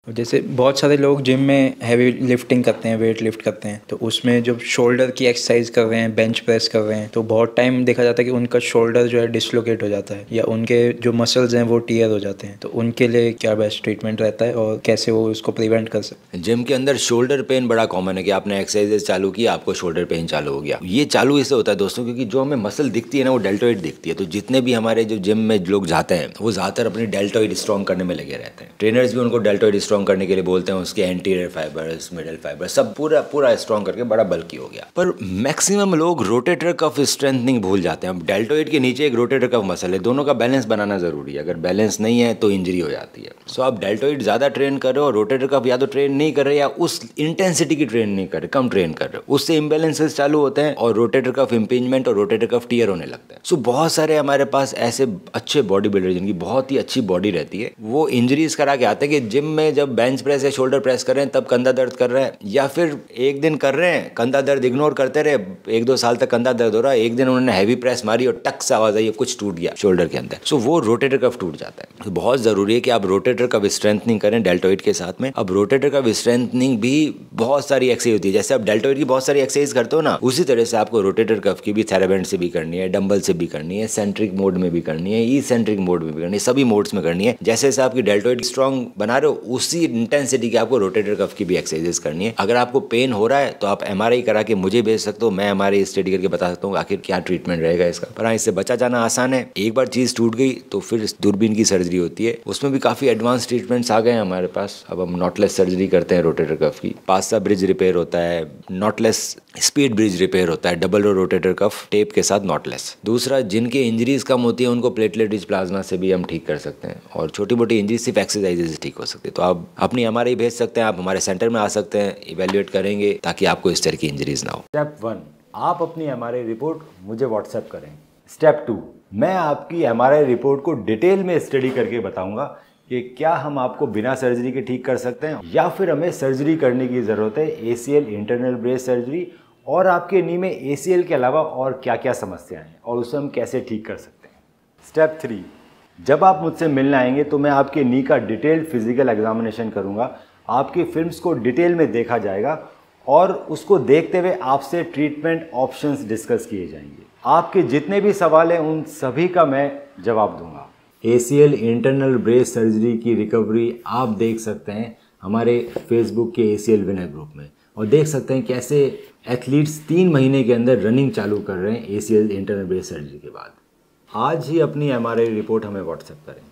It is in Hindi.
जैसे बहुत सारे लोग जिम में हैवी लिफ्टिंग करते हैं, वेट लिफ्ट करते हैं, तो उसमें जो शोल्डर की एक्सरसाइज कर रहे हैं, बेंच प्रेस कर रहे हैं, तो बहुत टाइम देखा जाता है कि उनका शोल्डर जो है डिसलोकेट हो जाता है या उनके जो मसल्स हैं वो टियर हो जाते हैं। तो उनके लिए क्या बेस्ट ट्रीटमेंट रहता है और कैसे वो उसको प्रिवेंट कर सकते हैं? जिम के अंदर शोल्डर पेन बड़ा कॉमन है कि आपने एक्सरसाइजेस चालू की, आपको शोल्डर पेन चालू हो गया। ये चालू इससे होता है दोस्तों क्योंकि जो हमें मसल दिखती है ना वो डेल्टोइड दिखती है। तो जितने भी हमारे जो जिम में लोग जाते हैं वो ज़्यादातर अपनी डेल्टोइड स्ट्रॉन्ग करने में लगे रहते हैं। ट्रेनर्स भी उनको डेल्टोइड स्ट्रॉन्ग करने के लिए बोलते हैं, उसके एंटीरियर फाइबर्स, मिडल फाइबर सब पूरा स्ट्रॉन्ग करके बड़ा बल्कि हो गया। पर मैक्सिमम लोग रोटेटर कफ स्ट्रेंथनिंग भूल जाते हैं। अब डेल्टोइड के नीचे एक रोटेटर कफ मसल है, दोनों का बैलेंस बनाना जरूरी है। अगर बैलेंस नहीं है तो इंजरी हो जाती है। सो आप डेल्टोइड ज़्यादा ट्रेन कर रहे हो, रोटेटर कफ या तो ट्रेन नहीं कर रहे या उस इंटेंसिटी की ट्रेन नहीं कर रहे, कम ट्रेन कर रहे हो, उससे इम्बैलेंसेस चालू होते हैं और रोटेटर कफ इंपिंजमेंट और रोटेटर कफ टियर होने लगता है। सो बहुत सारे हमारे पास ऐसे अच्छे बॉडी बिल्डर जिनकी बहुत ही अच्छी बॉडी रहती है, वो इंजरीज करा के आते हैं कि जिम में जब बेंच प्रेस या शोल्डर प्रेस कर रहे हैं तब कंधा दर्द कर रहा है, या फिर एक दिन कर रहे हैं कंधा दर्द इग्नोर करते रहे, 1-2 साल तक कंधा दर्द हो रहा है, एक दिन उन्होंने हैवी प्रेस मारी और टक से आवाज आई कुछ टूट गया शोल्डर के अंदर। सो वो रोटेटर कफ टूट जाता है। तो बहुत जरूरी है कि आप रोटेटर कफ स्ट्रेंथनिंग करें डेल्टोइड के साथ में। अब रोटेटर कफ स्ट्रेंथनिंग भी बहुत सारी एक्सरसाइज होती है। जैसे आप डेल्टोइड की बहुत सारी एक्सरसाइज करते हो ना, उसी तरह से आपको रोटेटर कफ की भी थेराबैंड से भी करनी है, डंबल से भी करनी है, सेंट्रिक मोड में भी करनी है, इसेंट्रिक मोड में भी करनी है, सभी मोड्स में करनी है। जैसे जैसे आपकी डेल्टोइड स्ट्रॉन्ग बना रहे हो उसी इंटेंसिटी की आपको रोटेटर कफ की भी एक्सरसाइजेस करनी है। अगर आपको पेन हो रहा है तो आप एमआरआई करा के मुझे भेज सकते हो, मैं एमआरआई स्टडी करके बता सकता हूँ आखिर क्या ट्रीटमेंट रहेगा इसका। पर हाँ, इससे बचा जाना आसान है। एक बार चीज टूट गई तो फिर दूरबीन की सर्जरी होती है, उसमें भी काफी एडवांस ट्रीटमेंट्स आ गए हैं हमारे पास। अब हम नॉटलेस सर्जरी करते हैं रोटेटर कफ की, पासा ब्रिज रिपेयर होता है, नॉटलेस स्पीड ब्रिज रिपेयर होता है, double row rotator cuff tape के साथ नॉटलेस। दूसरा, जिनके इंजरीज कम होती है उनको प्लेटलेट रिच प्लाज्मा से भी हम ठीक कर सकते हैं, और छोटी मोटी इंजरी सिर्फ एक्सरसाइजेज से ठीक हो सकती है। तो आप अपनी एमआरआई भेज सकते हैं, आप हमारे सेंटर में आ सकते हैं, इवेल्युएट करेंगे ताकि आपको इस तरह की इंजरीज ना हो। स्टेप 1, आप अपनी एमआरआई रिपोर्ट मुझे व्हाट्सएप करें। स्टेप 2, मैं आपकी एमआरआई रिपोर्ट को डिटेल में स्टडी करके बताऊंगा कि क्या हम आपको बिना सर्जरी के ठीक कर सकते हैं या फिर हमें सर्जरी करने की ज़रूरत है, एसीएल इंटरनल ब्रेस सर्जरी, और आपके नी में एसीएल के अलावा और क्या क्या समस्याएं हैं और उसे हम कैसे ठीक कर सकते हैं। स्टेप 3, जब आप मुझसे मिलने आएंगे तो मैं आपके नी का डिटेल्ड फिजिकल एग्जामिनेशन करूंगा, आपकी फिल्म्स को डिटेल में देखा जाएगा और उसको देखते हुए आपसे ट्रीटमेंट ऑप्शंस डिस्कस किए जाएंगे। आपके जितने भी सवाल हैं उन सभी का मैं जवाब दूंगा। एसीएल इंटरनल ब्रेस सर्जरी की रिकवरी आप देख सकते हैं हमारे फेसबुक के एसीएल विनर ग्रुप में, और देख सकते हैं कैसे एथलीट्स 3 महीने के अंदर रनिंग चालू कर रहे हैं एसीएल इंटरनल ब्रेस सर्जरी के बाद। आज ही अपनी एमआरआई रिपोर्ट हमें व्हाट्सएप करें।